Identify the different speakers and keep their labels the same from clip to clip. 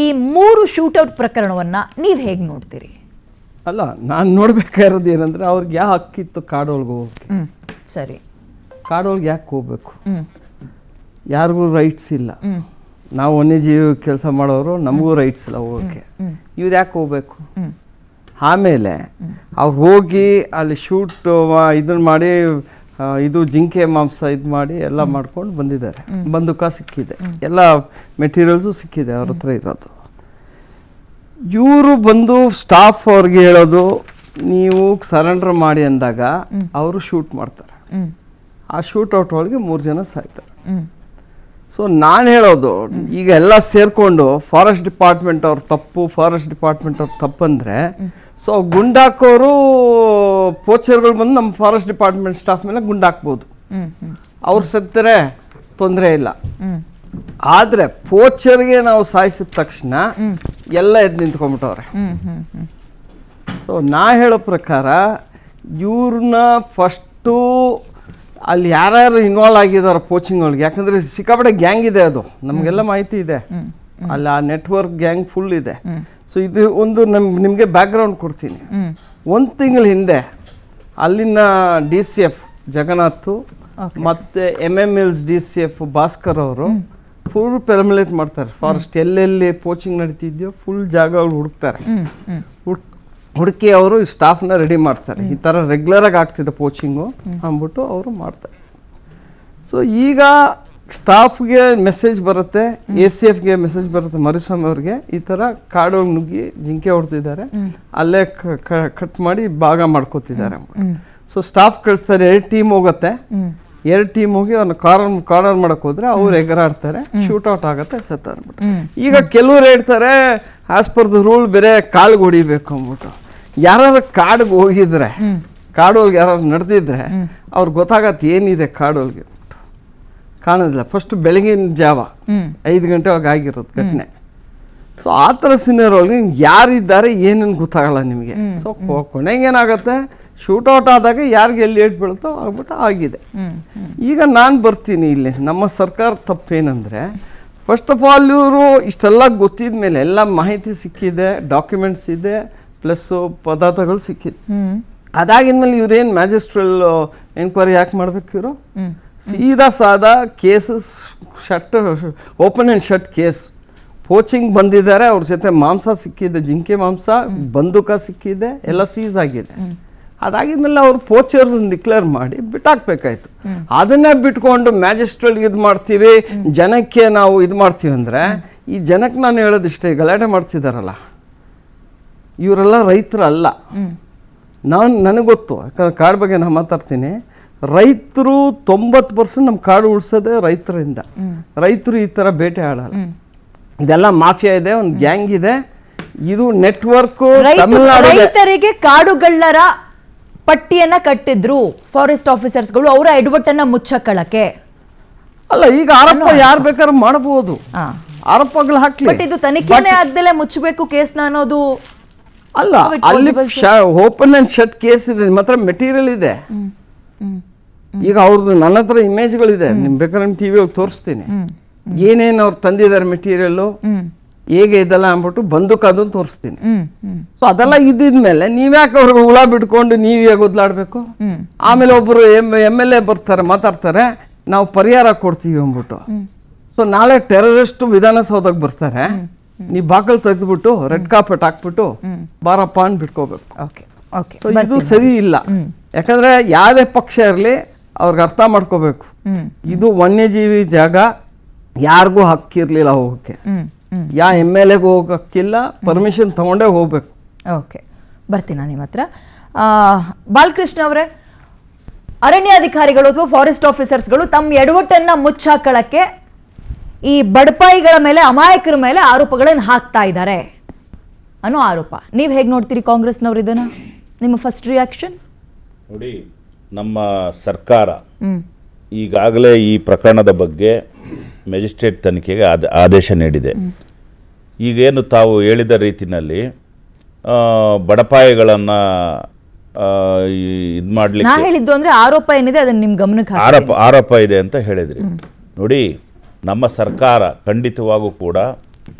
Speaker 1: ಈ 3 ಶೂಟೌಟ್ ಪ್ರಕರಣವನ್ನ ನೀವು ಹೇಗೆ ನೋಡ್ತೀರಿ?
Speaker 2: ಅಲ್ಲ, ನಾನು ನೋಡ್ಬೇಕಾಗಿರೋದು ಏನಂದ್ರೆ ಅವ್ರಿಗೆ ಯಾವ ಹಕ್ಕಿತ್ತು ಕಾಡೊಳಗೆ ಹೋಗೋಕ್ಕೆ.
Speaker 1: ಸರಿ,
Speaker 2: ಕಾಡೊಳಗೆ ಯಾಕೆ ಹೋಗ್ಬೇಕು? ಯಾರಿಗೂ ರೈಟ್ಸ್ ಇಲ್ಲ. ನಾವು ವನ್ಯಜೀವಿ ಕೆಲಸ ಮಾಡೋರು, ನಮಗೂ ರೈಟ್ಸ್ ಇಲ್ಲ ಹೋಗೋಕ್ಕೆ. ಇವ್ರು ಯಾಕೆ ಹೋಗ್ಬೇಕು? ಆಮೇಲೆ ಅವ್ರು ಹೋಗಿ ಅಲ್ಲಿ ಶೂಟ್ ಇದನ್ನ ಮಾಡಿ ಇದು ಜಿಂಕೆ ಮಾಂಸ ಇದು ಮಾಡಿ ಎಲ್ಲ ಮಾಡ್ಕೊಂಡು ಬಂದಿದ್ದಾರೆ. ಬಂದೂಕ ಸಿಕ್ಕಿದೆ, ಎಲ್ಲ ಮೆಟೀರಿಯಲ್ಸು ಸಿಕ್ಕಿದೆ ಅವ್ರ ಹತ್ರ ಇರೋದು. ಇವರು ಬಂದು ಸ್ಟಾಫ್ ಅವ್ರಿಗೆ ಹೇಳೋದು ನೀವು ಸರೆಂಡರ್ ಮಾಡಿ ಅಂದಾಗ ಅವರು ಶೂಟ್ ಮಾಡ್ತಾರೆ. ಆ ಶೂಟೌಟ್ ಒಳಗೆ 3 ಜನ ಸಾಯ್ತಾರೆ. ಸೊ ನಾನು ಹೇಳೋದು, ಈಗ ಎಲ್ಲ ಸೇರಿಕೊಂಡು ಫಾರೆಸ್ಟ್ ಡಿಪಾರ್ಟ್ಮೆಂಟ್ ಅವ್ರ ತಪ್ಪು ಅಂದರೆ ಸೊ ಗುಂಡಾಕೋರು ಪೋಚರ್ಗಳು ಬಂದು ನಮ್ಮ ಫಾರೆಸ್ಟ್ ಡಿಪಾರ್ಟ್ಮೆಂಟ್ ಸ್ಟಾಫ್ ಮೇಲೆ ಗುಂಡಾಕ್ಬೋದು. ಅವ್ರು ಸತ್ತರೆ ತೊಂದರೆ ಇಲ್ಲ. ಆದರೆ ಪೋಚರ್ಗೆ ನಾವು ಸಾಯಿಸಿದ ತಕ್ಷಣ ಎಲ್ಲ ಎದ್ದು ನಿಂತ್ಕೊಂಡ್ಬಿಟ್ಟವ್ರೆ. ಸೊ ನಾ ಹೇಳೋ ಪ್ರಕಾರ ಇವ್ರನ್ನ ಫಸ್ಟು ಅಲ್ಲಿ ಯಾರ್ಯಾರು ಇನ್ವಾಲ್ವ್ ಆಗಿದ್ದಾರೆ ಪೋಚಿಂಗ್ ಒಳಗೆ, ಯಾಕಂದರೆ ಸಿಕ್ಕಾಪಟ್ಟೆ ಗ್ಯಾಂಗ್ ಇದೆ, ಅದು ನಮಗೆಲ್ಲ ಮಾಹಿತಿ ಇದೆ. ಅಲ್ಲಿ ಆ ನೆಟ್ವರ್ಕ್ ಗ್ಯಾಂಗ್ ಫುಲ್ ಇದೆ. ಸೊ ಇದು ಒಂದು ನಿಮಗೆ ಬ್ಯಾಕ್ಗ್ರೌಂಡ್ ಕೊಡ್ತೀನಿ. 1 ತಿಂಗಳ ಹಿಂದೆ ಅಲ್ಲಿನ DCF ಜಗನ್ನಾಥ್ ಮತ್ತು MMLs DCF ಭಾಸ್ಕರ್ ಅವರು ಫುಲ್ ಪೆರ್ಮುಲೇಟ್ ಮಾಡ್ತಾರೆ. ಫಾರೆಸ್ಟ್ ಎಲ್ಲೆಲ್ಲಿ ಪೋಚಿಂಗ್ ನಡೀತಿದ್ಯೋ ಫುಲ್ ಜಾಗಗಳು ಹುಡುಕ್ತಾರೆ. ಹುಡುಕಿ ಅವರು ಸ್ಟಾಫ್ನ ರೆಡಿ ಮಾಡ್ತಾರೆ. ಈ ಥರ ರೆಗ್ಯುಲರಾಗಿ ಆಗ್ತಿದೆ ಪೋಚಿಂಗು ಅಂದ್ಬಿಟ್ಟು ಅವರು ಮಾಡ್ತಾರೆ. ಸೊ ಈಗ ಸ್ಟಾಫ್ಗೆ ಮೆಸೇಜ್ ಬರುತ್ತೆ, ACFಗೆ ಮೆಸೇಜ್ ಬರುತ್ತೆ, ಮರಿಸ್ವಾಮಿ ಅವ್ರಿಗೆ ಈ ಥರ ಕಾಡೊಳಗೆ ನುಗ್ಗಿ ಜಿಂಕೆ ಹೊಡ್ತಿದ್ದಾರೆ, ಅಲ್ಲೇ ಕಟ್ ಮಾಡಿ ಭಾಗ ಮಾಡ್ಕೋತಿದ್ದಾರೆ. ಸೊ ಸ್ಟಾಫ್ ಕಳಿಸ್ತಾರೆ, 2 ಟೀಮ್ ಹೋಗುತ್ತೆ. 2 ಟೀಮ್ ಹೋಗಿ ಅವ್ರನ್ನ ಕಾರ್ನರ್ ಮಾಡಕ್ಕೆ ಹೋದ್ರೆ ಅವ್ರು ಎಗರಾಡ್ತಾರೆ, ಶೂಟೌಟ್ ಆಗುತ್ತೆ, ಸತ್ತ ಅಂದ್ಬಿಟ್ಟು. ಈಗ ಕೆಲವ್ರು ಹೇಳ್ತಾರೆ ಆಸ್ ಪರ್ ದ ರೂಲ್ ಬೇರೆ ಕಾಳಿಗೆ ಹೊಡಿಬೇಕು ಅಂದ್ಬಿಟ್ಟು. ಯಾರು ಕಾಡಿಗೆ ಹೋಗಿದ್ರೆ, ಕಾಡೊಳಗೆ ಯಾರು ನಡೆದಿದ್ರೆ ಅವ್ರಿಗೆ ಗೊತ್ತಾಗತ್ತೆ ಏನಿದೆ ಕಾಡೊಳಗೆ. ಕಾಣೋದಿಲ್ಲ. ಫಸ್ಟ್ ಬೆಳಗಿನ ಜಾವ 5 ಗಂಟೆ ಒಳಗೆ ಆಗಿರೋದು ಘಟನೆ. ಸೊ ಆ ಥರ ಸಿನಿಮಾರೊಳಗೆ ಯಾರಿದ್ದಾರೆ ಏನೇನು ಗೊತ್ತಾಗಲ್ಲ ನಿಮಗೆ. ಸೊ ಕೊನೆಗೆ ಏನಾಗುತ್ತೆ, ಶೂಟೌಟ್ ಆದಾಗ ಯಾರಿಗೆ ಎಲ್ಲಿ ಏಟ್ ಬೀಳುತ್ತೋ ಆಗ್ಬಿಟ್ಟು ಆಗಿದೆ. ಈಗ ನಾನು ಬರ್ತೀನಿ ಇಲ್ಲಿ, ನಮ್ಮ ಸರ್ಕಾರ ತಪ್ಪೇನೆಂದರೆ, ಫಸ್ಟ್ ಆಫ್ ಆಲ್ ಇವರು ಇಷ್ಟೆಲ್ಲ ಗೊತ್ತಿದ ಮೇಲೆ ಎಲ್ಲ ಮಾಹಿತಿ ಸಿಕ್ಕಿದೆ, ಡಾಕ್ಯುಮೆಂಟ್ಸ್ ಇದೆ, ಪ್ಲಸ್ಸು ಪದಾರ್ಥಗಳು ಸಿಕ್ಕಿದೆ. ಅದಾಗಿದ್ಮೇಲೆ ಇವ್ರೇನು ಮ್ಯಾಜಿಸ್ಟ್ರಲ್ ಎನ್ಕ್ವೈರಿ ಯಾಕೆ ಮಾಡ್ಬೇಕು? ಇವರು ಸೀದಾ ಸಾದಾ cases open and shut case. Poaching ಬಂದಿದ್ದಾರೆ, ಅವ್ರ ಜೊತೆ ಮಾಂಸ ಸಿಕ್ಕಿದೆ, ಜಿಂಕೆ ಮಾಂಸ, ಬಂದೂಕ ಸಿಕ್ಕಿದೆ, ಎಲ್ಲ ಸೀಸ್ ಆಗಿದೆ. ಅದಾಗಿದ್ಮೇಲೆ ಅವ್ರು ಪೋಚರ್ಸ್ ಡಿಕ್ಲೇರ್ ಮಾಡಿ ಬಿಟ್ಟಾಕ್ಬೇಕಾಯ್ತು. ಅದನ್ನೇ ಬಿಟ್ಕೊಂಡು ಮ್ಯಾಜಿಸ್ಟ್ರೇಟ್ಗೆ ಇದು ಮಾಡ್ತೀವಿ, ಜನಕ್ಕೆ ನಾವು ಇದು ಮಾಡ್ತೀವಿ ಅಂದರೆ, ಈ ಜನಕ್ಕೆ ನಾನು ಹೇಳೋದಿಷ್ಟೇ, ಗಲಾಟೆ ಮಾಡ್ತಿದ್ದಾರಲ್ಲ ಇವರೆಲ್ಲ ರೈತರಲ್ಲ. ನನಗೆ ಗೊತ್ತು, ಯಾಕಂದ್ರೆ ಕಾಡು ಬಗ್ಗೆ ನಾನು ಮಾತಾಡ್ತೀನಿ. ರೈತರು 90% ನಮ್ಮ ಕಾಡು ಉಳಿಸೋದೇ ರೈತರಿಂದ. ರೈತರು ಈ ಥರ ಬೇಟೆ ಆಡಲ್ಲ. ಇದೆಲ್ಲ ಮಾಫಿಯಾ ಇದೆ, ಒಂದು ಗ್ಯಾಂಗ್ ಇದೆ, ಇದು ನೆಟ್ವರ್ಕ್.
Speaker 1: ರೈತರಿಗೆ ಕಾಡುಗಳ್ಳರ ಪಟ್ಟಿಯನ್ನ ಕಟ್ಟಿದ್ರು ಫಾರೆಸ್ಟ್ ಆಫೀಸರ್ಸ್ಗಳು, ಅವರ ಎಡವಟ್ಟನ್ನ ಮುಚ್ಚಕ್ಕಳಕ್ಕೆ
Speaker 2: ಅಲ್ಲ. ಈಗ ಆರೋಪ ಯಾರು ಬೇಕಾದ್ರೂ ಮಾಡಬಹುದು, ಆರೋಪಗಳು ಹಾಕ್ಲಿ.
Speaker 1: ಬಟ್ ಇದು ತನಿಖೆನೇ ಆಗದಲ್ಲೇ ಮುಚ್ಚಬೇಕು ಕೇಸ್ನ ಅನ್ನೋದು
Speaker 2: ಅಲ್ಲ. ಅಲ್ಲಿ ಓಪನ್ ಅಂಡ್ ಶಟ್ ಕೇಸ್ ಇದೆ, ನಿಮ್ಮ ಹತ್ರ ಮೆಟೀರಿಯಲ್ ಇದೆ. ಈಗ ಅವ್ರದ್ದು ನನ್ನ ಹತ್ರ ಇಮೇಜ್ಗಳಿದೆ, ನಿಮ್ ಬೇಕಾದ್ರೆ TV ಹೋಗಿ ತೋರಿಸ್ತೀನಿ ಏನೇನು ಅವ್ರು ತಂದಿದ್ದಾರೆ ಮೆಟೀರಿಯಲ್ಲು, ಹೇಗೆ ಇದೆಲ್ಲ ಅಂದ್ಬಿಟ್ಟು ಬಂದೂಕ ಅದನ್ನು ತೋರಿಸ್ತೀನಿ. ಸೊ ಅದೆಲ್ಲ ಇದ್ದಿದ್ಮೇಲೆ ನೀವ್ಯಾಕೆ ಅವ್ರಿಗೆ ಹುಳ ಬಿಟ್ಕೊಂಡು ನೀವೇ ಗೊದ್ಲಾಡ್ಬೇಕು? ಆಮೇಲೆ ಒಬ್ಬರು MLA ಬರ್ತಾರೆ, ಮಾತಾಡ್ತಾರೆ, ನಾವು ಪರಿಹಾರ ಕೊಡ್ತೀವಿ ಅಂದ್ಬಿಟ್ಟು. ಸೊ ನಾಳೆ ಟೆರರಿಸ್ಟ್ ವಿಧಾನಸೌಧಕ್ಕೆ ಬರ್ತಾರೆ, ನೀವು ಬಾಕಲ್ ತೆಗೆದ್ಬಿಟ್ಟು ರೆಡ್ ಕಾರ್ಪೆಟ್ ಹಾಕ್ಬಿಟ್ಟು ಬಾರಪ್ಪ ಅಂತ ಬಿಟ್ಕೋಬೇಕು. ಸೊ ಇದು ಸರಿ ಇಲ್ಲ. ಯಾಕಂದ್ರೆ ಯಾವುದೇ ಪಕ್ಷ ಇರಲಿ ಅವ್ರಿಗೆ ಅರ್ಥ ಮಾಡ್ಕೋಬೇಕು, ಇದು ವನ್ಯಜೀವಿ ಜಾಗ, ಯಾರಿಗೂ ಹಕ್ಕಿರ್ಲಿಲ್ಲ ಹೋಗಕ್ಕೆ. ಯಾ MLAಗೂ ಹೋಗಕ್ಕಿಲ್ಲ, ಪರ್ಮಿಷನ್ ತಗೊಂಡೇ ಹೋಗ್ಬೇಕು.
Speaker 1: ಓಕೆ, ಬರ್ತೀನಿ ನಾನು ನಿಮ್ಮ ಹತ್ರ. ಬಾಲಕೃಷ್ಣ ಅವರೇ, ಅರಣ್ಯಾಧಿಕಾರಿಗಳು ಅಥವಾ ಫಾರೆಸ್ಟ್ ಆಫೀಸರ್ಸ್ಗಳು ತಮ್ಮ ಎಡವಟ್ಟನ್ನ ಮುಚ್ಚಾಕಳಕ್ಕೆ ಈ ಬಡಪಾಯಿಗಳ ಮೇಲೆ, ಅಮಾಯಕರ ಮೇಲೆ ಆರೋಪಗಳನ್ನು ಹಾಕ್ತಾ ಇದ್ದಾರೆ ಅನ್ನೋ ಆರೋಪ. ನೀವು ಹೇಗೆ ನೋಡ್ತೀರಿ ಕಾಂಗ್ರೆಸ್ನವ್ರು ಇದನ್ನ? ನಿಮ್ಮ ಫಸ್ಟ್ ರಿಯಾಕ್ಷನ್?
Speaker 3: ನೋಡಿ, ನಮ್ಮ ಸರ್ಕಾರ ಈಗಾಗಲೇ ಈ ಪ್ರಕರಣದ ಬಗ್ಗೆ ಮ್ಯಾಜಿಸ್ಟ್ರೇಟ್ ತನಿಖೆಗೆ ಆದೇಶ ನೀಡಿದೆ. ಈಗೇನು ತಾವು ಹೇಳಿದ ರೀತಿಯಲ್ಲಿ ಬಡಪಾಯಿಗಳನ್ನು ಇದು ಮಾಡಲಿಕ್ಕೆ
Speaker 1: ನಾ ಹೇಳಿದ್ದು ಅಂದರೆ ಆರೋಪ ಏನಿದೆ ಅದನ್ನು ನಿಮ್ಮ ಗಮನಕ್ಕೆ
Speaker 3: ಆರೋಪ ಇದೆ ಅಂತ ಹೇಳಿದ್ರಿ. ನೋಡಿ, ನಮ್ಮ ಸರ್ಕಾರ ಖಂಡಿತವಾಗೂ ಕೂಡ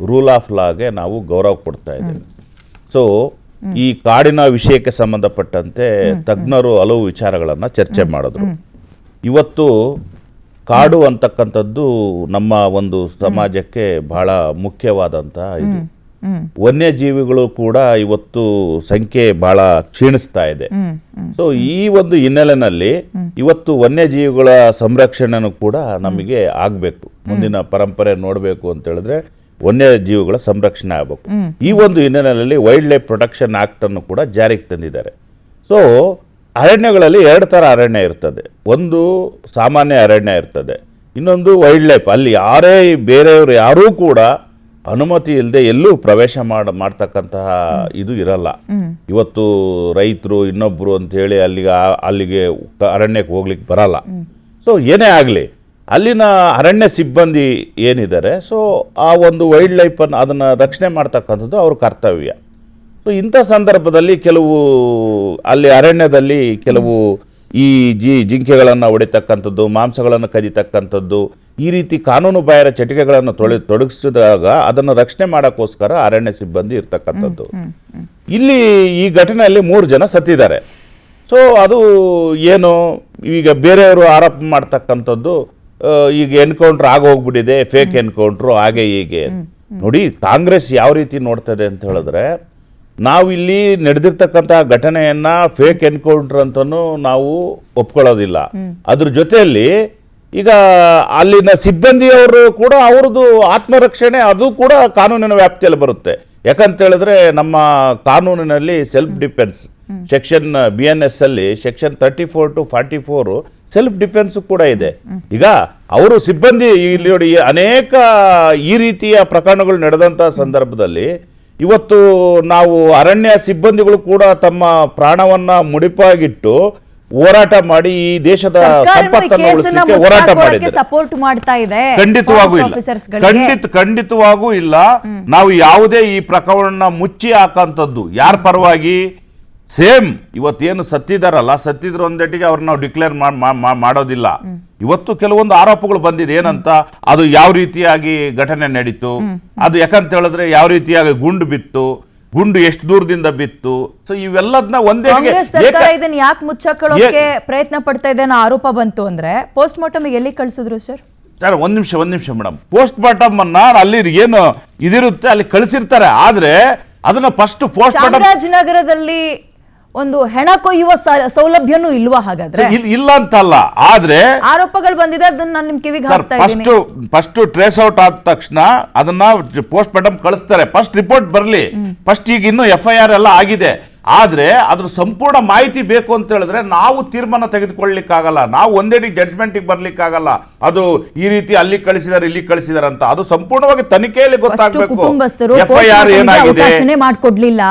Speaker 3: ರೂಲ್ ಆಫ್ ಲಾಗೆ ನಾವು ಗೌರವ ಕೊಡ್ತಾ ಇದ್ದೇವೆ. ಸೊ ಈ ಕಾಡಿನ ವಿಷಯಕ್ಕೆ ಸಂಬಂಧಪಟ್ಟಂತೆ ತಜ್ಞರು ಹಲವು ವಿಚಾರಗಳನ್ನು ಚರ್ಚೆ ಮಾಡಿದ್ರು. ಇವತ್ತು ಕಾಡು ಅಂತಕ್ಕಂಥದ್ದು ನಮ್ಮ ಒಂದು ಸಮಾಜಕ್ಕೆ ಬಹಳ ಮುಖ್ಯವಾದಂಥ ಇದು. ವನ್ಯಜೀವಿಗಳು ಕೂಡ ಇವತ್ತು ಸಂಖ್ಯೆ ಬಹಳ ಕ್ಷೀಣಿಸ್ತಾ ಇದೆ. ಸೊ ಈ ಒಂದು ಹಿನ್ನೆಲೆಯಲ್ಲಿ ಇವತ್ತು ವನ್ಯಜೀವಿಗಳ ಸಂರಕ್ಷಣೆನೂ ಕೂಡ ನಮಗೆ ಆಗಬೇಕು. ಮುಂದಿನ ಪರಂಪರೆ ನೋಡಬೇಕು ಅಂತ ಹೇಳಿದ್ರೆ ವನ್ಯಜೀವಿಗಳ ಸಂರಕ್ಷಣೆ ಆಗಬೇಕು. ಈ ಒಂದು ಹಿನ್ನೆಲೆಯಲ್ಲಿ ವೈಲ್ಡ್ ಲೈಫ್ ಪ್ರೊಟೆಕ್ಷನ್ ಆಕ್ಟ್ ಅನ್ನು ಕೂಡ ಜಾರಿಗೆ ತಂದಿದ್ದಾರೆ. ಸೊ ಅರಣ್ಯಗಳಲ್ಲಿ 2 ಥರ ಅರಣ್ಯ ಇರ್ತದೆ. ಒಂದು ಸಾಮಾನ್ಯ ಅರಣ್ಯ ಇರ್ತದೆ, ಇನ್ನೊಂದು ವೈಲ್ಡ್ ಲೈಫ್. ಅಲ್ಲಿ ಯಾರೇ ಬೇರೆಯವರು ಯಾರೂ ಕೂಡ ಅನುಮತಿ ಇಲ್ಲದೆ ಎಲ್ಲೂ ಪ್ರವೇಶ ಮಾಡ್ತಕ್ಕಂತಹ ಇದು ಇರಲ್ಲ. ಇವತ್ತು ರೈತರು ಇನ್ನೊಬ್ರು ಅಂತ ಹೇಳಿ ಅಲ್ಲಿಗೆ ಅರಣ್ಯಕ್ಕೆ ಹೋಗ್ಲಿಕ್ಕೆ ಬರಲ್ಲ. ಸೊ ಏನೇ ಆಗಲಿ ಅಲ್ಲಿನ ಅರಣ್ಯ ಸಿಬ್ಬಂದಿ ಏನಿದ್ದಾರೆ, ಸೊ ಆ ಒಂದು ವೈಲ್ಡ್ ಲೈಫನ್ನು ಅದನ್ನು ರಕ್ಷಣೆ ಮಾಡ್ತಕ್ಕಂಥದ್ದು ಅವ್ರ ಕರ್ತವ್ಯ. ಸೊ ಇಂಥ ಸಂದರ್ಭದಲ್ಲಿ ಕೆಲವು ಅಲ್ಲಿ ಅರಣ್ಯದಲ್ಲಿ ಕೆಲವು ಈ ಜಿಂಕೆಗಳನ್ನು ಹೊಡಿತಕ್ಕಂಥದ್ದು, ಮಾಂಸಗಳನ್ನು ಕದಿತಕ್ಕಂಥದ್ದು, ಈ ರೀತಿ ಕಾನೂನು ಬಾಹಿರ ಚಟುವಟಿಕೆಗಳನ್ನು ತೊಡಗಿಸಿದಾಗ ಅದನ್ನು ರಕ್ಷಣೆ ಮಾಡೋಕ್ಕೋಸ್ಕರ ಅರಣ್ಯ ಸಿಬ್ಬಂದಿ ಇರ್ತಕ್ಕಂಥದ್ದು. ಇಲ್ಲಿ ಈ ಘಟನೆಯಲ್ಲಿ 3 ಜನ ಸತ್ತಿದ್ದಾರೆ. ಸೊ ಅದು ಏನು ಈಗ ಬೇರೆಯವರು ಆರೋಪ ಮಾಡ್ತಕ್ಕಂಥದ್ದು, ಈಗ ಎನ್ಕೌಂಟ್ರ್ ಆಗೋಗ್ಬಿಟ್ಟಿದೆ, ಫೇಕ್ ಎನ್ಕೌಂಟ್ರು ಹಾಗೆ ಹೀಗೆ. ನೋಡಿ ಕಾಂಗ್ರೆಸ್ ಯಾವ ರೀತಿ ನೋಡ್ತದೆ ಅಂತ ಹೇಳಿದ್ರೆ, ನಾವಿಲ್ಲಿ ನಡೆದಿರ್ತಕ್ಕಂತಹ ಘಟನೆಯನ್ನ ಫೇಕ್ ಎನ್ಕೌಂಟರ್ ಅಂತನೂ ನಾವು ಒಪ್ಕೊಳ್ಳೋದಿಲ್ಲ. ಅದ್ರ ಜೊತೆಯಲ್ಲಿ ಈಗ ಅಲ್ಲಿನ ಸಿಬ್ಬಂದಿಯವರು ಕೂಡ ಅವ್ರದ್ದು ಆತ್ಮರಕ್ಷಣೆ ಅದು ಕೂಡ ಕಾನೂನಿನ ವ್ಯಾಪ್ತಿಯಲ್ಲಿ ಬರುತ್ತೆ. ಯಾಕಂತ ಹೇಳಿದ್ರೆ ನಮ್ಮ ಕಾನೂನಿನಲ್ಲಿ ಸೆಲ್ಫ್ ಡಿಫೆನ್ಸ್ ಸೆಕ್ಷನ್ BNS ಅಲ್ಲಿ ಸೆಕ್ಷನ್ 34 to 44 ಸೆಲ್ಫ್ ಡಿಫೆನ್ಸ್ ಕೂಡ ಇದೆ. ಈಗ ಅವರು ಸಿಬ್ಬಂದಿ ಇಲ್ಲಿ ನೋಡಿ ಅನೇಕ ಈ ರೀತಿಯ ಪ್ರಕರಣಗಳು ನಡೆದಂತ ಸಂದರ್ಭದಲ್ಲಿ ಇವತ್ತು ನಾವು ಅರಣ್ಯ ಸಿಬ್ಬಂದಿಗಳು ಕೂಡ ತಮ್ಮ ಪ್ರಾಣವನ್ನ ಮುಡಿಪಾಗಿಟ್ಟು ಹೋರಾಟ ಮಾಡಿ ಈ ದೇಶದ ಸಂಪತ್ತನ್ನು ಉಳಿಸಲಿಕ್ಕೆ ಹೋರಾಟ ಮಾಡಿದ್ದಾರೆ.
Speaker 1: ಸಪೋರ್ಟ್ ಮಾಡ್ತಾ ಇದೆ.
Speaker 3: ಖಂಡಿತವಾಗೂ ಇಲ್ಲ. ನಾವು ಯಾವುದೇ ಈ ಪ್ರಕರಣ ಮುಚ್ಚಿ ಹಾಕಂತದ್ದು ಯಾರ ಪರವಾಗಿ ಸೇಮ್ ಇವತ್ತೇನು ಸತ್ತಿದಾರಲ್ಲ, ಸತ್ತಿದ್ರು ಒಂದೆಟ್ಟಿಗೆ ಅವ್ರನ್ನ ನಾವು ಡಿಕ್ಲೇರ್ ಮಾಡೋದಿಲ್ಲ. ಇವತ್ತು ಕೆಲವೊಂದು ಆರೋಪಗಳು ಬಂದಿದೆ. ಏನಂತ, ಅದು ಯಾವ ರೀತಿಯಾಗಿ ಘಟನೆ ನಡೀತು, ಅದು ಯಾಕಂತ ಹೇಳಿದ್ರೆ ಯಾವ ರೀತಿಯಾಗಿ ಗುಂಡು ಬಿತ್ತು, ಗುಂಡು ಎಷ್ಟು ದೂರದಿಂದ ಬಿತ್ತು. ಸೊ ಇವೆಲ್ಲದನ್ನ ಒಂದೇ
Speaker 1: ಸರ್ಕಾರ ಇದನ್ನ ಯಾಕೆ ಮುಚ್ಚಾಕೊಳ್ಳೋಕೆ ಪ್ರಯತ್ನ ಪಡ್ತಾ ಇದೆ ಅನ್ನೋ ಆರೋಪ ಬಂತು ಅಂದ್ರೆ ಪೋಸ್ಟ್ ಮಾರ್ಟಮ್ ಎಲ್ಲಿ ಕಳಿಸಿದ್ರು ಸರ್?
Speaker 3: ಸರ್ ಒಂದ್ ನಿಮಿಷ ಮೇಡಮ್. ಪೋಸ್ಟ್ ಮಾರ್ಟಮ್ ಅನ್ನ ಅಲ್ಲಿ ಏನು ಇದಿರುತ್ತೆ ಅಲ್ಲಿ ಕಳಿಸಿರ್ತಾರೆ. ಆದ್ರೆ ಅದನ್ನ ಫಸ್ಟ್ ಪೋಸ್ಟ್ ಮಾರ್ಟಮ್
Speaker 1: ಚಾಮರಾಜನಗರದಲ್ಲಿ ಒಂದು ಹೆಣ ಕೊಯ್ಯುವ ಸೌಲಭ್ಯನೂ ಇಲ್ವಾ? ಹಾಗಾದ್ರೆ
Speaker 3: ಇಲ್ಲ ಅಂತಲ್ಲ, ಆದ್ರೆ
Speaker 1: ಆರೋಪಗಳು ಬಂದಿದೆ. ಅದನ್ನ ನಾನು ನಿಮ್ ಕಿವಿಗೆ ಹಾಕ್ತಾ ಇದ್ದೀನಿ.
Speaker 3: ಫಸ್ಟ್ ಟ್ರೇಸ್ ಔಟ್ ಆದ ತಕ್ಷಣ ಅದನ್ನ ಪೋಸ್ಟ್ ಮಾರ್ಟಮ್ ಕಳಿಸ್ತಾರೆ. ಫಸ್ಟ್ ರಿಪೋರ್ಟ್ ಬರಲಿ. ಫಸ್ಟ್ ಈಗ ಇನ್ನು FIR ಎಲ್ಲ ಆಗಿದೆ. ಆದ್ರೆ ಅದ್ರ ಸಂಪೂರ್ಣ ಮಾಹಿತಿ ಬೇಕು ಅಂತ ಹೇಳಿದ್ರೆ ನಾವು ತೀರ್ಮಾನ ತೆಗೆದುಕೊಳ್ಳಲಿಕ್ಕಾಗಲ್ಲ. ನಾವು ಒಂದೇಡಿ ಜಡ್ಜ್ಮೆಂಟಿಗೆ ಬರ್ಲಿಕ್ಕಾಗಲ್ಲ. ಅದು ಈ ರೀತಿ ಅಲ್ಲಿ ಕಳಿಸಿದಾರೆ ಇಲ್ಲಿ ಕಳಿಸಿದಾರೆ ಅಂತ ಅದು ಸಂಪೂರ್ಣವಾಗಿ ತನಿಖೆಯಲ್ಲಿ ಗೊತ್ತಾಗಬೇಕು.
Speaker 1: ಕುಟುಂಬಸ್ಥರು
Speaker 3: FIR ಏನಾಗಿದೆ
Speaker 1: ಮಾಡ್ಕೊಡ್ಲಿಲ್ಲ.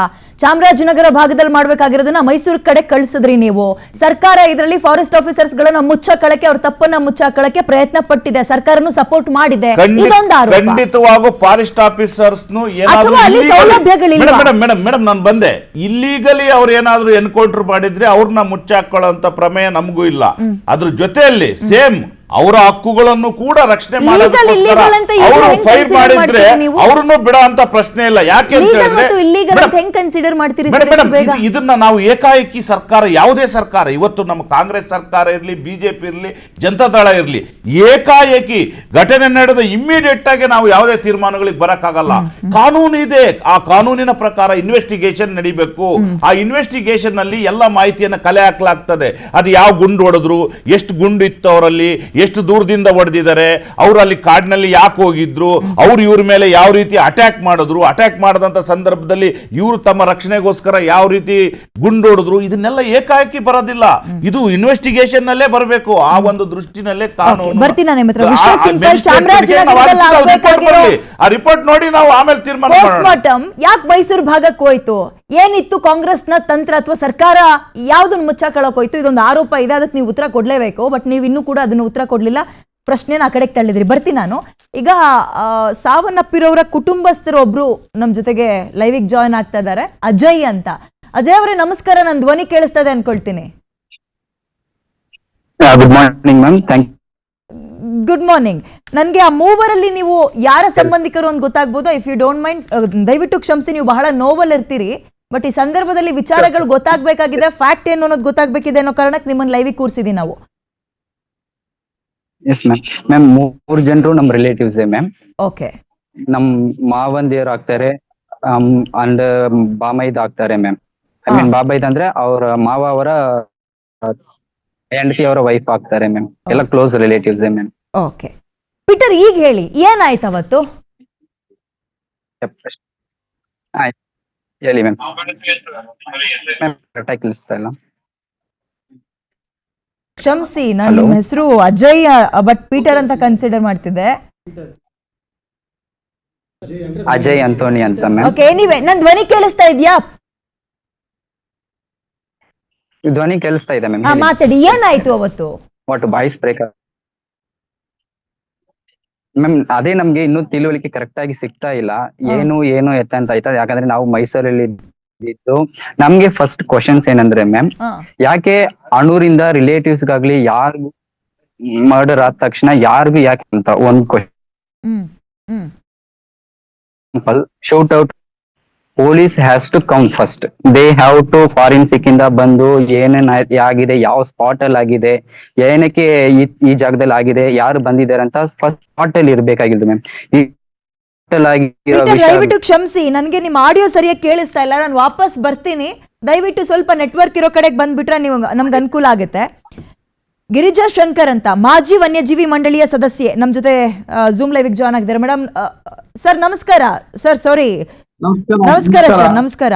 Speaker 1: ಚಾಮರಾಜನಗರ ಭಾಗದಲ್ಲಿ ಮಾಡ್ಬೇಕಾಗಿರೋದನ್ನ ಮೈಸೂರು ಕಡೆ ಕಳಿಸಿದ್ರಿ ನೀವು. ಸರ್ಕಾರ ಇದರಲ್ಲಿ ಫಾರೆಸ್ಟ್ ಆಫೀಸರ್ಸ್ ಗಳನ್ನ ಮುಚ್ಚಾಕಳಕ್ಕೆ, ಅವ್ರ ತಪ್ಪನ್ನ ಮುಚ್ಚಾಕಳಕ್ಕೆ ಪ್ರಯತ್ನ ಪಟ್ಟಿದೆ. ಸರ್ಕಾರನು ಸಪೋರ್ಟ್ ಮಾಡಿದೆ. ಇದೊಂದು ಆರೋಪ.
Speaker 3: ಖಂಡಿತವಾಗೂ ಫಾರೆಸ್ಟ್ ಆಫೀಸರ್ಸ್ ಮೇಡಮ್ ನಾನು ಬಂದೆ. ಇಲ್ಲಿಗಲಿ ಅವ್ರು ಏನಾದ್ರು ಎನ್ಕೌಂಟರ್ ಮಾಡಿದ್ರೆ ಅವ್ರನ್ನ ಮುಚ್ಚಾಕೊಳ್ಳುವಂತ ಪ್ರಮೇಯ ನಮಗೂ ಇಲ್ಲ. ಅದ್ರ ಜೊತೆಯಲ್ಲಿ ಸೇಮ್ ಅವರ ಹಕ್ಕುಗಳನ್ನು ಕೂಡ ರಕ್ಷಣೆ ಮಾಡೋದಕ್ಕೋಸ್ಕರ ಅವರು ಫೈರ್ ಮಾಡಿದ್ರೆ ಅವ್ರನ್ನು ಬಿಡೋ ಅಂತ ಪ್ರಶ್ನೆ ಇಲ್ಲ. ಯಾಕೆ ಅಂತ ಹೇಳಿದ್ರೆ ಇದನ್ನ ನಾವು ಏಕಾಏಕಿ ಸರ್ಕಾರ, ಯಾವುದೇ ಸರ್ಕಾರ, ಇವತ್ತು ನಮ್ಮ ಕಾಂಗ್ರೆಸ್ ಸರ್ಕಾರ ಇರಲಿ, ಬಿಜೆಪಿ ಇರಲಿ, ಜನತಾದಳ ಇರಲಿ, ಏಕಾಏಕಿ ಘಟನೆ ನಡೆದ ಇಮ್ಮಿಡಿಯೇಟ್ ಆಗಿ ನಾವು ಯಾವುದೇ ತೀರ್ಮಾನಗಳಿಗೆ ಬರಕ್ಕಾಗಲ್ಲ. ಕಾನೂನು ಇದೆ. ಆ ಕಾನೂನಿನ ಪ್ರಕಾರ ಇನ್ವೆಸ್ಟಿಗೇಷನ್ ನಡಿಬೇಕು. ಆ ಇನ್ವೆಸ್ಟಿಗೇಷನ್ ನಲ್ಲಿ ಎಲ್ಲ ಮಾಹಿತಿಯನ್ನು ಕಲೆ ಹಾಕಲಾಗ್ತದೆ. ಅದು ಯಾವ ಗುಂಡು ಹೊಡೆದ್ರು, ಎಷ್ಟು ಗುಂಡು ಇತ್ತು, ಅವರಲ್ಲಿ ಎಷ್ಟು ದೂರದಿಂದ ಹೊಡೆದಿದ್ದಾರೆ, ಅವರು ಅಲ್ಲಿ ಕಾಡಿನಲ್ಲಿ ಯಾಕೆ ಹೋಗಿದ್ರು, ಅವ್ರು ಇವ್ರ ಮೇಲೆ ಯಾವ ರೀತಿ ಅಟ್ಯಾಕ್ ಮಾಡಿದ್ರು, ಅಟ್ಯಾಕ್ ಮಾಡದಂತ ಸಂದರ್ಭದಲ್ಲಿ ಇವರು ತಮ್ಮ ರಕ್ಷಣೆಗೋಸ್ಕರ ಯಾವ ರೀತಿ ಗುಂಡು ಹೊಡೆದ್ರು, ಇದನ್ನೆಲ್ಲ ಏಕಾಏಕಿ ಬರೋದಿಲ್ಲ. ಇದು ಇನ್ವೆಸ್ಟಿಗೇಷನ್ ನಲ್ಲೇ ಬರಬೇಕು. ಆ ಒಂದು ದೃಷ್ಟಿನಲ್ಲೇ ಕಾನೂನು. ಆ ರಿಪೋರ್ಟ್ ನೋಡಿ ನಾವು ಆಮೇಲೆ ತೀರ್ಮಾನ ಮಾಡೋಣ.
Speaker 1: ಯಾಕೆ ಮೈಸೂರು ಭಾಗಕ್ಕೆ ಹೋಯ್ತು? ಏನಿತ್ತು ಕಾಂಗ್ರೆಸ್ನ ತಂತ್ರ ಅಥವಾ ಸರ್ಕಾರ ಯಾವ್ದನ್ನ ಮುಚ್ಚಾಕೊಳ್ಳೋಕೆ ಹೋಯ್ತು? ಇದೊಂದು ಆರೋಪ ಇದೆ, ಅದಕ್ಕೆ ನೀವು ಉತ್ತರ ಕೊಡ್ಲೇಬೇಕು. ಬಟ್ ನೀವು ಇನ್ನೂ ಕೂಡ ಅದನ್ನು ಉತ್ತರ ಕೊಡ್ಲಿಲ್ಲ. ಪ್ರಶ್ನೆನ ಆ ಕಡೆಗೆ ತಳ್ಳಿದ್ರಿ. ಬರ್ತೀನಿ ನಾನು. ಈಗ ಸಾವನ್ನಪ್ಪಿರೋರ ಕುಟುಂಬಸ್ಥರು ಒಬ್ರು ನಮ್ ಜೊತೆಗೆ ಲೈವಿಗೆ ಜಾಯ್ನ್ ಆಗ್ತಾ ಇದ್ದಾರೆ, ಅಜಯ್ ಅಂತ. ಅಜಯ್ ಅವರೇ ನಮಸ್ಕಾರ. ನನ್ನ ಧ್ವನಿ ಕೇಳಿಸ್ತಾ ಇದೆ ಅನ್ಕೊಳ್ತೀನಿ.
Speaker 4: Good morning ma'am.
Speaker 1: Good morning. ನನಗೆ ಆ ಮೂವರಲ್ಲಿ ನೀವು ಯಾರ ಸಂಬಂಧಿಕರು ಅಂತ ಗೊತ್ತಾಗ್ಬೋದು. ಇಫ್ ಯು ಡೋಂಟ್ ಮೈಂಡ್ ದಯವಿಟ್ಟು ಕ್ಷಮಿಸಿ, ನೀವು ಬಹಳ ನೋವಲ್ಲಿ ಇರ್ತೀರಿ. ಬಟ್ ಈ ಸಂದರ್ಭದಲ್ಲಿ ವಿಚಾರಗಳು ಗೊತ್ತಾಗಬೇಕಾಗಿದೆ, ಫ್ಯಾಕ್ಟ್ ಏನು ಅನ್ನೋದು ಗೊತ್ತಾಗಬೇಕಿದೆ ಅನ್ನೋ ಕಾರಣಕ್ಕೆ ನಿಮ್ಮನ್ನು ಲೈವಿಗೆ ಕೂರಿಸಿದೀವಿ ನಾವು.
Speaker 4: ಎಸ್ ಮ್ಯಾಮ್ 3 ಜನರು ನಮ್ಮ ರಿಲೇಟಿವ್ಸ್ ಮ್ಯಾಮ್.
Speaker 1: ಓಕೆ.
Speaker 4: ನಮ್ ಮಾವಂದಿಯರು ಆಗ್ತಾರೆ ಅಂಡ್ ಬಾಮೈದ್ ಆಗ್ತಾರೆ ಮ್ಯಾಮ್. ಐ ಮೀನ್ ಬಾಬೈದ್ ಅಂದ್ರೆ ಅವ್ರ ಮಾವ ಅವರ ಹೆಂಡತಿ ಅವರ ವೈಫ್ ಆಗ್ತಾರೆ ಮ್ಯಾಮ್. ಎಲ್ಲ close relatives ma'am.
Speaker 1: Okay Peter, ಈಗ ಹೇಳಿ ಏನಾಯ್ತು ಅವತ್ತು?
Speaker 4: ಆಯ್ತು ಹೇಳಿ ಮ್ಯಾಮ್. ಕರೆಕ್ಟಾಗಿ ಕೇಳಿಸ್ತಾ ಇಲ್ಲ.
Speaker 1: ಕ್ಷಮಿಸಿ, ನಾನು ನಿಮ್ಮ ಹೆಸರು ಅಜಯ್ ಬಟ್ ಪೀಟರ್ ಅಂತ ಕನ್ಸಿಡರ್ ಮಾಡ್ತಿದ್ದೆ.
Speaker 4: ಅಜಯ್ ಅಂತೋನಿ ಅಂತ ಮ್ಯಾಮ್.
Speaker 1: ಓಕೆ, ಎನಿವೆ ನನ್ ಧ್ವನಿ ಕೇಳಿಸ್ತಾ ಇದೆಯಾ?
Speaker 4: ಧ್ವನಿ ಕೇಳಿಸ್ತಾ ಇದೆ ಮ್ಯಾಮ್.
Speaker 1: ಮಾತಾಡಿ, ಏನಾಯ್ತು ಅವತ್ತು?
Speaker 4: What voice break ma'am. ಅದೇ ನಮ್ಗೆ ಇನ್ನೂ ತಿಳುವಳಿಕೆ ಕರೆಕ್ಟ್ ಆಗಿ ಸಿಗ್ತಾ ಇಲ್ಲ. ಏನು ಎತ್ತ ಅಂತ ಆಯ್ತಾ, ಯಾಕಂದ್ರೆ ನಾವು ಮೈಸೂರಲ್ಲಿ ಇದ್ದು ನಮ್ಗೆ ಫಸ್ಟ್ ಕ್ವಶನ್ಸ್ ಏನಂದ್ರೆ ಮ್ಯಾಮ್, ಯಾಕೆ ಅಣೂರಿಂದ ರಿಲೇಟಿವ್ಸ್ ಗಾಗ್ಲಿ ಯಾರಿಗೂ ಮರ್ಡರ್ ಆದ ತಕ್ಷಣ ಯಾರಿಗೂ ಯಾಕೆ ಅಂತ ಒಂದ್ question. Shoot out police has to come first. They have to forensic ಇಂದ ಬಂದು ಏನೇನ್ ಆಗಿದೆ, ಯಾವ ಸ್ಪಾಟ್ ಅಲ್ಲಿ ಆಗಿದೆ, ಏನಕ್ಕೆ ಈ ಜಾಗದಲ್ಲಿ ಆಗಿದೆ, ಯಾರು ಬಂದಿದ್ದಾರೆ ಅಂತ ಫಸ್ಟ್ ಸ್ಪಾಟ್ ಅಲ್ಲಿ ಇರ್ಬೇಕಾಗಿದ್ದು ಮ್ಯಾಮ್. ಈ
Speaker 1: ದಯವಿಟ್ಟು ಕ್ಷಮಿಸಿ, ನನ್ಗೆ ನಿಮ್ ಆಡಿಯೋ ಸರಿಯಾಗಿ ಕೇಳಿಸ್ತಾ ಇಲ್ಲ. ನಾನು ವಾಪಸ್ ಬರ್ತೀನಿ. ದಯವಿಟ್ಟು ಸ್ವಲ್ಪ ನೆಟ್ವರ್ಕ್ ಇರೋ ಕಡೆಗೆ ಬಂದ್ಬಿಟ್ರೆ ನೀವು ನಮ್ಗೆ ಅನುಕೂಲ ಆಗುತ್ತೆ. ಗಿರಿಜಾ ಶಂಕರ್ ಅಂತ ಮಾಜಿ ವನ್ಯಜೀವಿ ಮಂಡಳಿಯ ಸದಸ್ಯೆ ನಮ್ ಜೊತೆ ಜೂಮ್ ಲೈವ್ ಜಾಯ್ನ್ ಆಗಿದ್ದಾರೆ. ಮೇಡಮ್ ಸರ್ ನಮಸ್ಕಾರ. ಸರ್ ಸಾರಿ, ನಮಸ್ಕಾರ ಸರ್. ನಮಸ್ಕಾರ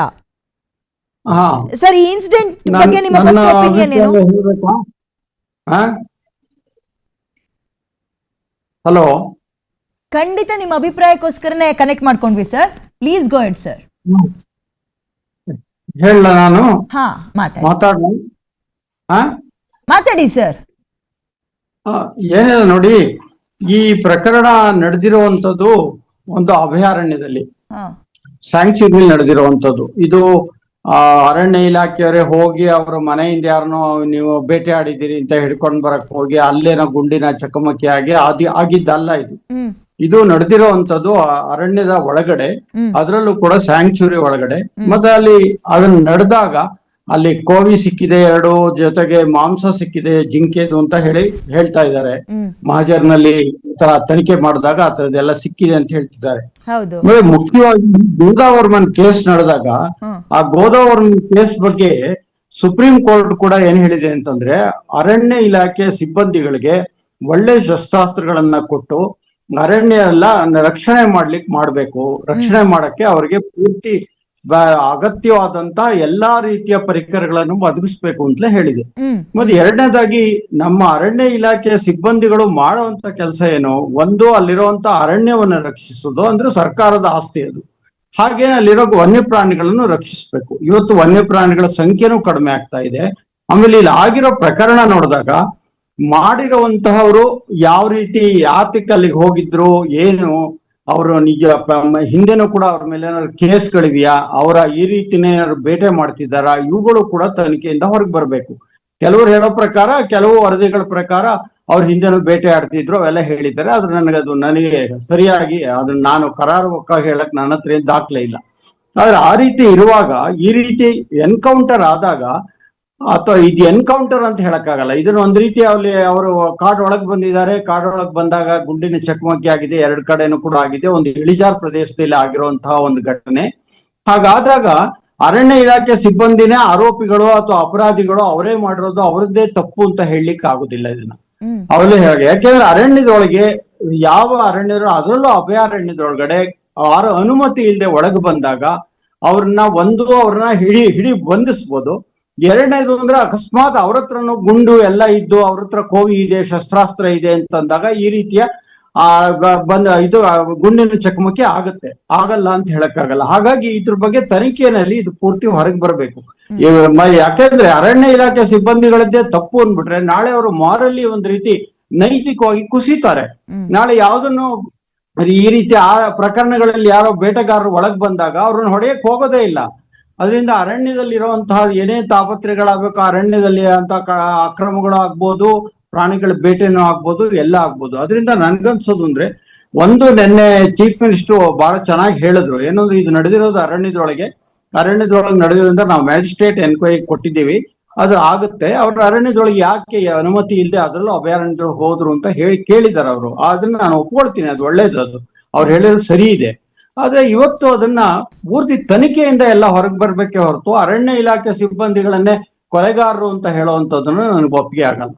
Speaker 1: ಸರ್. ಈ ಇನ್ಸಿಡೆಂಟ್ ಬಗ್ಗೆ ನಿಮ್ಮ ಫಸ್ಟ್ ಒಪಿನಿಯನ್ ಏನು?
Speaker 5: ಹಲೋ,
Speaker 1: ಖಂಡಿತ ನಿಮ್ಮ ಅಭಿಪ್ರಾಯಕ್ಕೋಸ್ಕರನೇ ಕನೆಕ್ಟ್ ಮಾಡ್ಕೊಂಡ್ವಿ sir. Please go head sir.
Speaker 5: ಹೇಳ ನಾನು
Speaker 1: ಹಾ ಮಾತಾಡಿ ಸರ್.
Speaker 5: ಏನಿಲ್ಲ ನೋಡಿ, ಈ ಪ್ರಕರಣ ನಡೆದಿರುವಂತದ್ದು ಒಂದು ಅಭಯಾರಣ್ಯದಲ್ಲಿ, ಸ್ಯಾಂಕ್ಚುರಿ ನಡೆದಿರುವಂತದ್ದು. ಇದು ಅರಣ್ಯ ಇಲಾಖೆಯವರೇ ಹೋಗಿ ಅವರ ಮನೆಯಿಂದ ಯಾರನ್ನೋ ನೀವು ಬೇಟೆ ಆಡಿದ್ದೀರಿ ಅಂತ ಹಿಡ್ಕೊಂಡ್ ಬರಕ್ ಹೋಗಿ ಅಲ್ಲೇನೋ ಗುಂಡಿನ ಚಕಮಕಿ ಆಗಿ ಆಗಿದ್ದಲ್ಲ ಇದು. ಇದು ನಡೆದಿರುವಂತದ್ದು ಅರಣ್ಯದ ಒಳಗಡೆ, ಅದರಲ್ಲೂ ಕೂಡ ಸ್ಯಾಂಕ್ಚುರಿ ಒಳಗಡೆ. ಮತ್ತೆ ಅಲ್ಲಿ ಅದನ್ನ ನಡೆದಾಗ ಅಲ್ಲಿ ಕೋವಿ ಸಿಕ್ಕಿದೆ 2, ಜೊತೆಗೆ ಮಾಂಸ ಸಿಕ್ಕಿದೆ ಜಿಂಕೆದು ಅಂತ ಹೇಳ್ತಾ ಇದ್ದಾರೆ. ಮಹಾಜರ್ನಲ್ಲಿ ಈ ತರ ತನಿಖೆ ಮಾಡಿದಾಗ ಆ ತರದೆಲ್ಲ ಸಿಕ್ಕಿದೆ ಅಂತ ಹೇಳ್ತಿದ್ದಾರೆ. ಮುಖ್ಯವಾಗಿ ಗೋದಾವರ್ಮನ್ ಕೇಸ್ ನಡೆದಾಗ ಆ ಗೋದಾವರ್ಮನ್ ಕೇಸ್ ಬಗ್ಗೆ ಸುಪ್ರೀಂ ಕೋರ್ಟ್ ಕೂಡ ಏನ್ ಹೇಳಿದೆ ಅಂತಂದ್ರೆ, ಅರಣ್ಯ ಇಲಾಖೆ ಸಿಬ್ಬಂದಿಗಳಿಗೆ ಒಳ್ಳೆ ಶಸ್ತ್ರಾಸ್ತ್ರಗಳನ್ನ ಕೊಟ್ಟು ಅರಣ್ಯ ಎಲ್ಲ ರಕ್ಷಣೆ ಮಾಡ್ಬೇಕು. ರಕ್ಷಣೆ ಮಾಡಕ್ಕೆ ಅವರಿಗೆ ಪೂರ್ತಿ ಅಗತ್ಯವಾದಂತ ಎಲ್ಲಾ ರೀತಿಯ ಪರಿಕರಗಳನ್ನು ಒದಗಿಸ್ಬೇಕು ಅಂತಲೇ ಹೇಳಿದೆ. ಮತ್ತೆ ಎರಡನೇದಾಗಿ ನಮ್ಮ ಅರಣ್ಯ ಇಲಾಖೆಯ ಸಿಬ್ಬಂದಿಗಳು ಮಾಡುವಂತ ಕೆಲಸ ಏನು, ಒಂದು ಅಲ್ಲಿರುವಂತ ಅರಣ್ಯವನ್ನು ರಕ್ಷಿಸೋದು, ಅಂದ್ರೆ ಸರ್ಕಾರದ ಆಸ್ತಿ ಅದು. ಹಾಗೇನೆ ಅಲ್ಲಿರೋ ವನ್ಯಪ್ರಾಣಿಗಳನ್ನು ರಕ್ಷಿಸ್ಬೇಕು. ಇವತ್ತು ವನ್ಯಪ್ರಾಣಿಗಳ ಸಂಖ್ಯೆನೂ ಕಡಿಮೆ ಆಗ್ತಾ ಇದೆ. ಆಮೇಲೆ ಇಲ್ಲಿ ಆಗಿರೋ ಪ್ರಕರಣ ನೋಡಿದಾಗ ಮಾಡಿರುವಂತಹವರು ಯಾವ ರೀತಿ ಯಾತಕ್ಕೆ ಅಲ್ಲಿಗೆ ಹೋಗಿದ್ರು, ಏನು ಅವರು ನಿಜ ಹಿಂದೆನೂ ಕೂಡ ಅವ್ರ ಮೇಲೆ ಏನಾದ್ರು ಕೇಸ್ಗಳಿದೆಯಾ, ಅವರ ಈ ರೀತಿನೇ ಏನಾದ್ರು ಬೇಟೆ ಮಾಡ್ತಿದ್ದಾರ, ಇವುಗಳು ಕೂಡ ತನಿಖೆಯಿಂದ ಹೊರಗೆ ಬರ್ಬೇಕು. ಕೆಲವರು ಹೇಳೋ ಪ್ರಕಾರ, ಕೆಲವು ವರದಿಗಳ ಪ್ರಕಾರ ಅವ್ರ ಹಿಂದೆನೂ ಬೇಟೆ ಆಡ್ತಿದ್ರು ಅವೆಲ್ಲ ಹೇಳಿದ್ದಾರೆ. ಆದ್ರೆ ನನಗೆ ಸರಿಯಾಗಿ ಅದನ್ನ ನಾನು ಕರಾರುವಕ್ಕಾಗಿ ಹೇಳಕ್ ನನ್ನ ಹತ್ರ ಏನ್ ದಾಖಲೆ ಇಲ್ಲ. ಆದ್ರೆ ಆ ರೀತಿ ಇರುವಾಗ ಈ ರೀತಿ ಎನ್ಕೌಂಟರ್ ಆದಾಗ, ಅಥವಾ ಇದು ಎನ್ಕೌಂಟರ್ ಅಂತ ಹೇಳಕ್ಕಾಗಲ್ಲ, ಇದನ್ನ ಒಂದ್ ರೀತಿ ಅಲ್ಲಿ ಅವರು ಕಾಡ್ ಒಳಗ್ ಬಂದಿದ್ದಾರೆ. ಕಾಡ್ ಒಳಗ್ ಬಂದಾಗ ಗುಂಡಿನ ಚಕಮಕಿ ಆಗಿದೆ, 2 ಕಡೆನೂ ಕೂಡ ಆಗಿದೆ. ಒಂದು ಇಳಿಜಾರು ಪ್ರದೇಶದಲ್ಲಿ ಆಗಿರುವಂತಹ ಒಂದು ಘಟನೆ. ಹಾಗಾದಾಗ ಅರಣ್ಯ ಇಲಾಖೆ ಸಿಬ್ಬಂದಿನೇ ಆರೋಪಿಗಳು ಅಥವಾ ಅಪರಾಧಿಗಳು, ಅವರೇ ಮಾಡಿರೋದು, ಅವರದ್ದೇ ತಪ್ಪು ಅಂತ ಹೇಳಲಿಕ್ಕೆ ಆಗುದಿಲ್ಲ ಇದನ್ನ. ಅವರೇ ಹೇಳಿ, ಯಾಕೆಂದ್ರೆ ಅರಣ್ಯದೊಳಗೆ ಯಾವ ಅರಣ್ಯರು, ಅದರಲ್ಲೂ ಅಭಯಾರಣ್ಯದೊಳಗಡೆ ಅನುಮತಿ ಇಲ್ಲದೆ ಒಳಗೆ ಬಂದಾಗ ಅವ್ರನ್ನ ಹಿಡಿ ಬಂಧಿಸ್ಬೋದು. ಎರಡನೇದು ಅಂದ್ರೆ ಅಕಸ್ಮಾತ್ ಅವ್ರ ಹತ್ರನು ಗುಂಡು ಎಲ್ಲ ಇದ್ದು, ಅವ್ರ ಹತ್ರ ಕೋವಿ ಇದೆ, ಶಸ್ತ್ರಾಸ್ತ್ರ ಇದೆ ಅಂತಂದಾಗ ಈ ರೀತಿಯ ಇದು ಗುಂಡಿನ ಚಕಮಕಿ ಆಗಲ್ಲ ಅಂತ ಹೇಳಕ್ಕಾಗಲ್ಲ. ಹಾಗಾಗಿ ಇದ್ರ ಬಗ್ಗೆ ತನಿಖೆಯಲ್ಲಿ ಇದು ಪೂರ್ತಿ ಹೊರಗೆ ಬರಬೇಕು. ಯಾಕೆಂದ್ರೆ ಅರಣ್ಯ ಇಲಾಖೆ ಸಿಬ್ಬಂದಿಗಳದ್ದೇ ತಪ್ಪು ಅಂದ್ಬಿಟ್ರೆ ನಾಳೆ ಅವರು ಮಾರಲಿ ಒಂದ್ ರೀತಿ ನೈತಿಕವಾಗಿ ಕುಸಿತಾರೆ. ನಾಳೆ ಯಾವ್ದನ್ನು ಈ ರೀತಿ ಆ ಪ್ರಕರಣಗಳಲ್ಲಿ ಯಾರೋ ಬೇಟೆಗಾರರು ಒಳಗ್ ಬಂದಾಗ ಅವ್ರನ್ನ ಹೊಡೆಯಕ್ ಹೋಗೋದೇ ಇಲ್ಲ. ಅದರಿಂದ ಅರಣ್ಯದಲ್ಲಿ ಇರುವಂತಹ ಏನೇ ತಾಪತ್ರೆಗಳಾಗಬೇಕು, ಅರಣ್ಯದಲ್ಲಿ ಅಂತ ಅಕ್ರಮಗಳು ಆಗ್ಬೋದು, ಪ್ರಾಣಿಗಳ ಬೇಟೆನೂ ಆಗ್ಬೋದು, ಎಲ್ಲ ಆಗ್ಬೋದು. ಅದರಿಂದ ನನ್ಗನ್ಸೋದು ಅಂದ್ರೆ, ಒಂದು ನಿನ್ನೆ ಚೀಫ್ ಮಿನಿಸ್ಟರ್ ಬಹಳ ಚೆನ್ನಾಗಿ ಹೇಳಿದ್ರು, ಏನಂದ್ರೆ ಇದು ನಡೆದಿರೋದು ಅರಣ್ಯದೊಳಗೆ ನಡೆದಿರೋದ್ರಿಂದ ನಾವು ಮ್ಯಾಜಿಸ್ಟ್ರೇಟ್ ಎನ್ಕ್ವೈರಿ ಕೊಟ್ಟಿದ್ದೀವಿ, ಅದು ಆಗುತ್ತೆ. ಅವ್ರ ಅರಣ್ಯದೊಳಗೆ ಯಾಕೆ ಅನುಮತಿ ಇಲ್ಲದೆ ಅದರಲ್ಲೂ ಅಭಯಾರಣ್ಯದೊಳಗೆ ಹೋದ್ರು ಅಂತ ಕೇಳಿದಾರೆ ಅವರು. ಅದನ್ನ ನಾನು ಒಪ್ಕೊಳ್ತೀನಿ, ಅದು ಒಳ್ಳೇದು, ಅದು ಅವ್ರು ಹೇಳಿರೋದು ಸರಿ ಇದೆ. ಆದ್ರೆ ಇವತ್ತು ಅದನ್ನ ಪೂರ್ತಿ ತನಿಖೆಯಿಂದ ಎಲ್ಲ ಹೊರಗೆ ಬರ್ಬೇಕೇ ಹೊರತು ಅರಣ್ಯ ಇಲಾಖೆ ಸಿಬ್ಬಂದಿಗಳನ್ನೇ ಕೊಲೆಗಾರರು ಅಂತ ಹೇಳುವಂತದನ್ನು ನನಗೆ ಒಪ್ಪಿಗೆ ಆಗಲ್ಲ.